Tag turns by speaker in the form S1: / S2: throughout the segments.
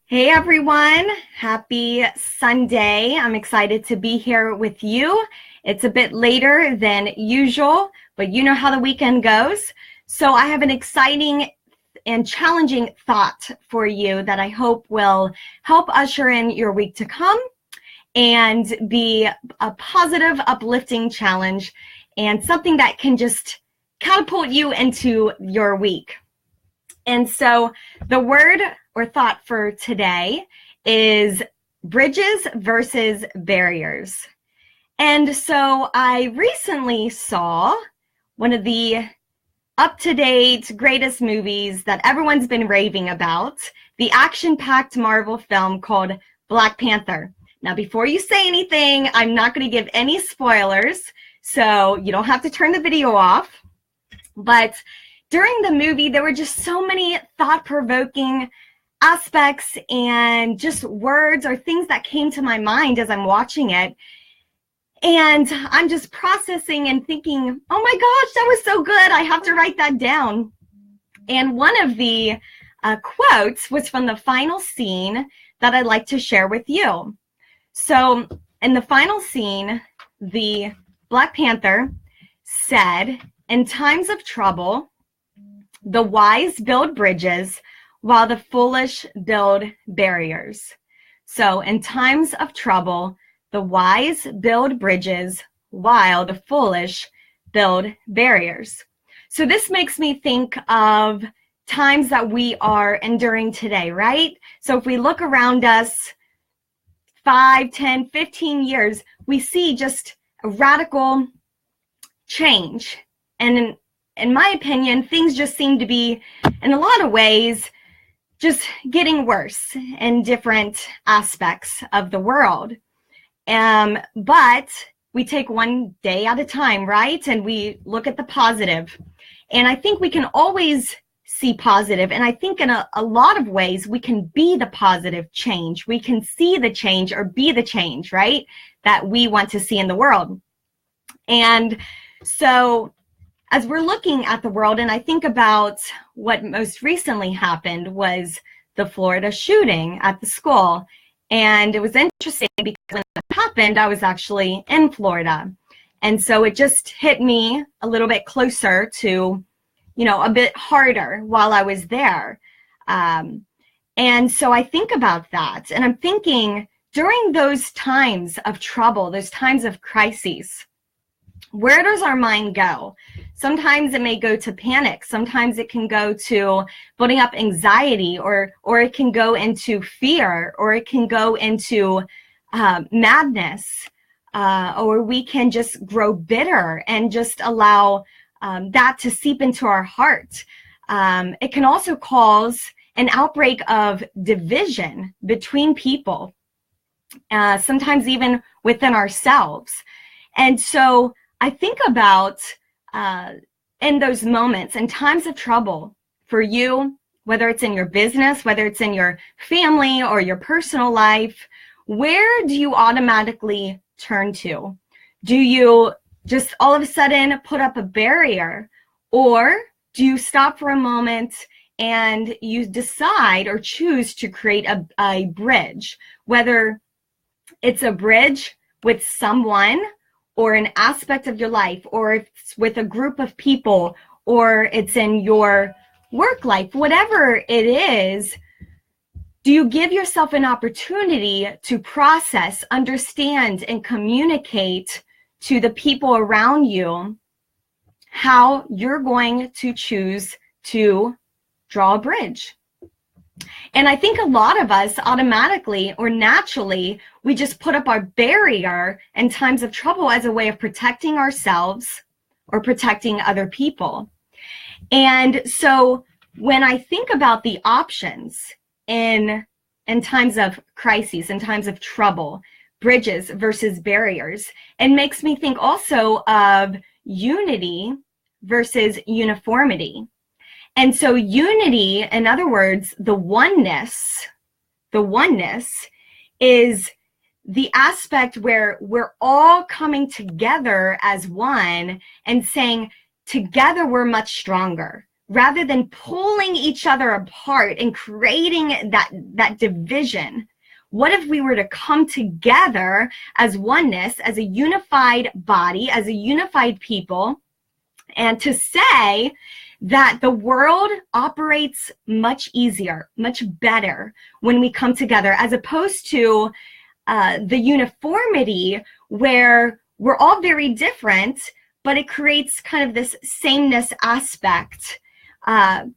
S1: Hey everyone, happy Sunday. I'm excited to be here with you. It's a bit later than usual, but you know how the weekend goes. So I have an exciting and challenging thought for you that I hope will help usher in your week to come and be a positive, uplifting challenge and something that can just catapult you into your week. And so the word or thought for today is bridges versus barriers. And so I recently saw one of the up-to-date greatest movies that everyone's been raving about, the action-packed Marvel film called Black Panther. Now, before you say anything, I'm not going to give any spoilers, so you don't have to turn the video off. But during the movie, there were just so many thought-provoking aspects and just words or things that came to my mind as I'm watching it. And I'm just processing and thinking, oh my gosh, that was so good. I have to write that down. And one of the quotes was from the final scene that I'd like to share with you. So in the final scene, the Black Panther said, "In times of trouble, the wise build bridges while the foolish build barriers." So in times of trouble, the wise build bridges while the foolish build barriers. So this makes me think of times that we are enduring today, right? So if we look around us 5, 10, 15 years, we see just a radical change. And in my opinion, things just seem to be, in a lot of ways, just getting worse in different aspects of the world. But we take one day at a time, right? And we look at the positive. And I think we can always see positive. And I think in a lot of ways, we can be the positive change. We can see the change or be the change, right? That we want to see in the world. And so as we're looking at the world, and I think about what most recently happened was the Florida shooting at the school. And it was interesting because when it happened, I was actually in Florida. And so it just hit me a little bit closer to, a bit harder while I was there. And so I think about that. And I'm thinking during those times of trouble, those times of crises, where does our mind go? Sometimes it may go to panic. Sometimes it can go to building up anxiety, or it can go into fear, or it can go into madness, or we can just grow bitter and just allow that to seep into our heart. It can also cause an outbreak of division between people, sometimes even within ourselves. And so I think about in those moments and times of trouble for you, whether it's in your business, whether it's in your family or your personal life, where do you automatically turn to? Do you just all of a sudden put up a barrier, or do you stop for a moment and you decide or choose to create a bridge, whether it's a bridge with someone or an aspect of your life, or it's with a group of people, or it's in your work life, whatever it is, do you give yourself an opportunity to process, understand, and communicate to the people around you how you're going to choose to draw a bridge? And I think a lot of us automatically or naturally, we just put up our barrier in times of trouble as a way of protecting ourselves or protecting other people. And so when I think about the options in times of crises, in times of trouble, bridges versus barriers, it makes me think also of unity versus uniformity. And so unity, in other words, the oneness is the aspect where we're all coming together as one and saying, together we're much stronger. rather than pulling each other apart and creating that division, what if we were to come together as oneness, as a unified body, as a unified people, and to say that the world operates much easier, much better when we come together, as opposed to the uniformity where we're all very different, but it creates kind of this sameness aspect. And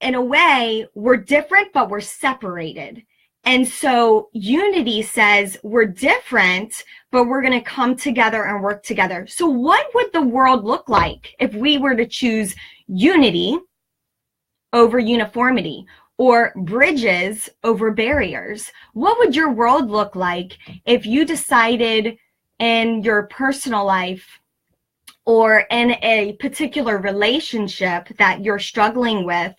S1: in a way, we're different, but we're separated. And so unity says we're different, but we're going to come together and work together. So what would the world look like if we were to choose unity over uniformity, or bridges over barriers? What would your world look like if you decided in your personal life or in a particular relationship that you're struggling with,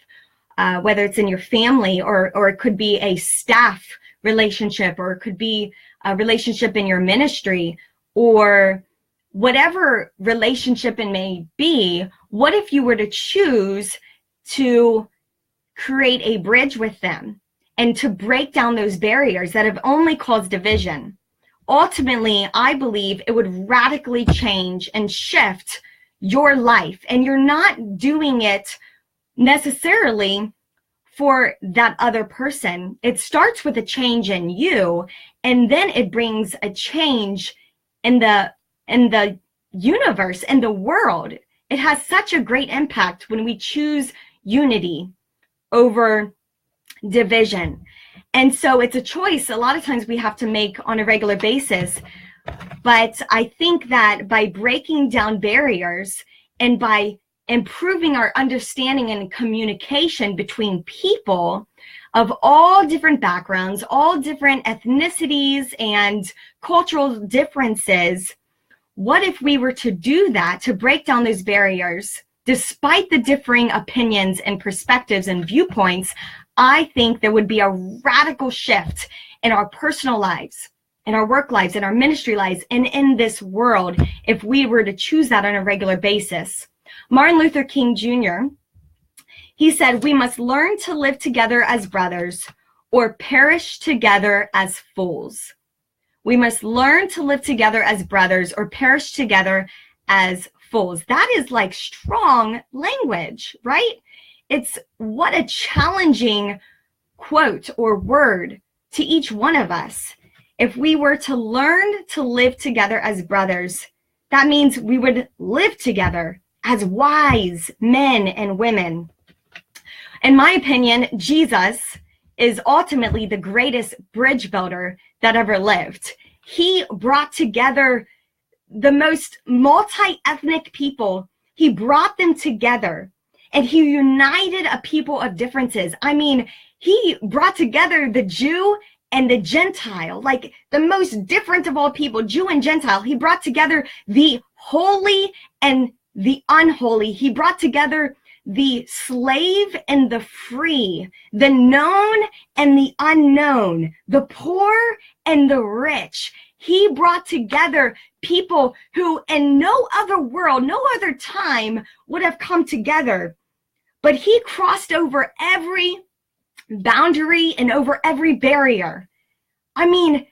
S1: whether it's in your family or it could be a staff relationship, or it could be a relationship in your ministry, or whatever relationship it may be? What if you were to choose to create a bridge with them and to break down those barriers that have only caused division? Ultimately, I believe it would radically change and shift your life, and you're not doing it necessarily for that other person. It starts with a change in you, and then it brings a change in the universe, in the world. It has such a great impact when we choose unity over division. And so it's a choice a lot of times we have to make on a regular basis. But I think that by breaking down barriers and by improving our understanding and communication between people of all different backgrounds, all different ethnicities and cultural differences, what if we were to do that, to break down those barriers, despite the differing opinions and perspectives and viewpoints? I think there would be a radical shift in our personal lives, in our work lives, in our ministry lives, and in this world if we were to choose that on a regular basis. Martin Luther King Jr., he said, "We must learn to live together as brothers or perish together as fools." We must learn to live together as brothers or perish together as fools. That is like strong language, right? It's what a challenging quote or word to each one of us. If we were to learn to live together as brothers, that means we would live together as wise men and women. In my opinion, Jesus is ultimately the greatest bridge builder that ever lived. He brought together the most multi-ethnic people. He brought them together, and he united a people of differences. I mean, he brought together the Jew and the Gentile, like the most different of all people, Jew and Gentile. He brought together the holy and the unholy. He brought together the slave and the free, the known and the unknown, the poor and the rich. He brought together people who in no other world, no other time would have come together. But he crossed over every boundary and over every barrier. I mean,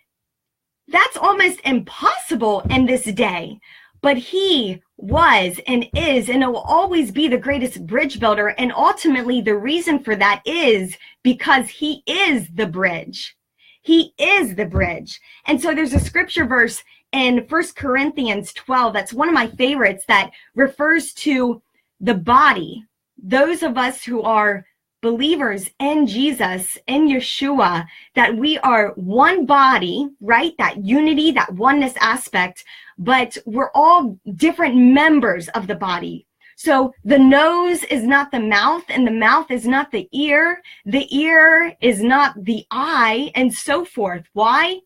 S1: that's almost impossible in this day. But he was and is and will always be the greatest bridge builder. And ultimately, the reason for that is because he is the bridge. He is the bridge. And so there's a scripture verse in 1 Corinthians 12 that's one of my favorites that refers to the body. Those of us who are believers in Jesus, in Yeshua, that we are one body, right? That unity, that oneness aspect, but we're all different members of the body. So the nose is not the mouth, and the mouth is not the ear is not the eye, and so forth. Why?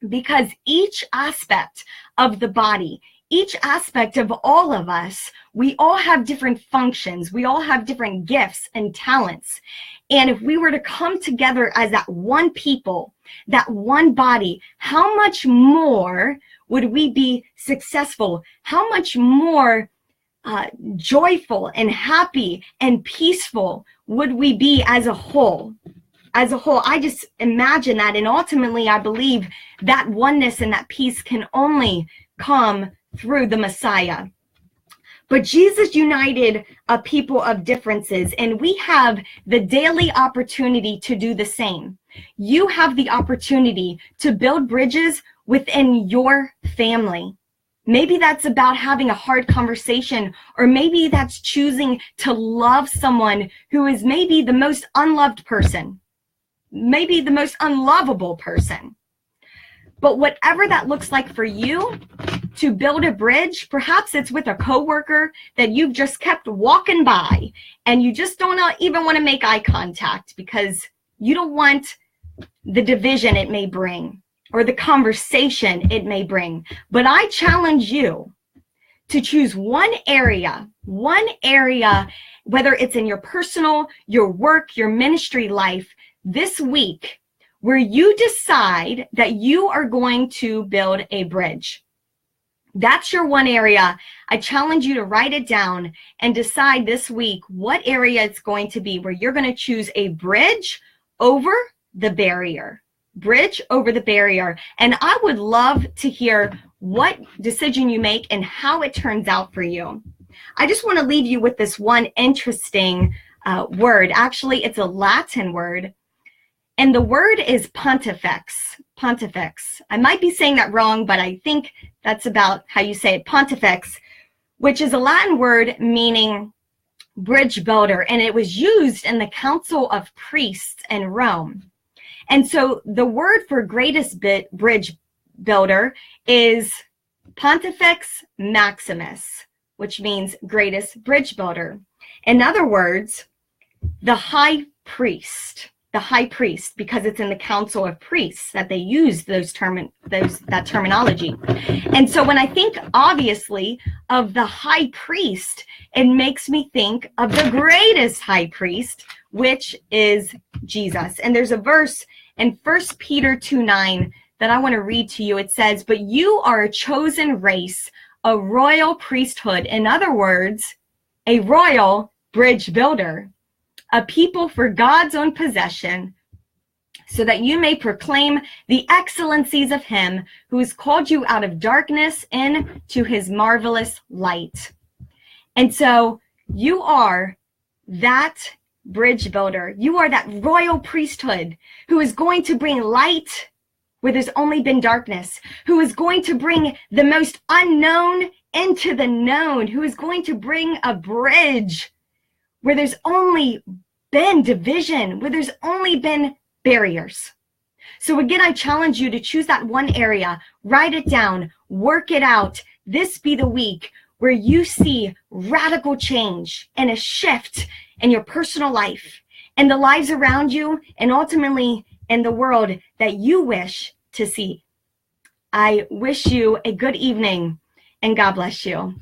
S1: Because each aspect of the body, each aspect of all of us, we all have different functions. We all have different gifts and talents. And if we were to come together as that one people, that one body, how much more would we be successful? How much more joyful and happy and peaceful would we be as a whole? As a whole, I just imagine that. And ultimately, I believe that oneness and that peace can only come through the Messiah. But Jesus united a people of differences, and we have the daily opportunity to do the same. You have the opportunity to build bridges within your family. Maybe that's about having a hard conversation, or maybe that's choosing to love someone who is maybe the most unloved person, maybe the most unlovable person. But whatever that looks like for you, to build a bridge, perhaps it's with a coworker that you've just kept walking by and you just don't even want to make eye contact because you don't want the division it may bring or the conversation it may bring. But I challenge you to choose one area, whether it's in your personal, your work, your ministry life this week, where you decide that you are going to build a bridge. That's your one area. I challenge you to write it down and decide this week what area it's going to be, where you're going to choose a bridge over the barrier. Bridge over the barrier. And I would love to hear what decision you make and how it turns out for you. I just want to leave you with this one interesting word. Actually, it's a Latin word. And the word is pontifex. Pontifex. I might be saying that wrong, but I think that's about how you say it. Pontifex, which is a Latin word meaning bridge builder. And it was used in the Council of Priests in Rome. And so the word for greatest bridge builder is Pontifex Maximus, which means greatest bridge builder. In other words, the high priest. The high priest, because it's in the Council of Priests that they use that terminology. And so when I think, obviously, of the high priest, it makes me think of the greatest high priest, which is Jesus. And there's a verse in 1 Peter 2:9 that I want to read to you. It says, "But you are a chosen race, a royal priesthood." In other words, a royal bridge builder. A people for God's own possession, so that you may proclaim the excellencies of him who has called you out of darkness into his marvelous light. And so you are that bridge builder. You are that royal priesthood who is going to bring light where there's only been darkness, who is going to bring the most unknown into the known, who is going to bring a bridge where there's only been division, where there's only been barriers. So again, I challenge you to choose that one area, write it down, work it out. This be the week where you see radical change and a shift in your personal life and the lives around you, and ultimately in the world that you wish to see. I wish you a good evening, and God bless you.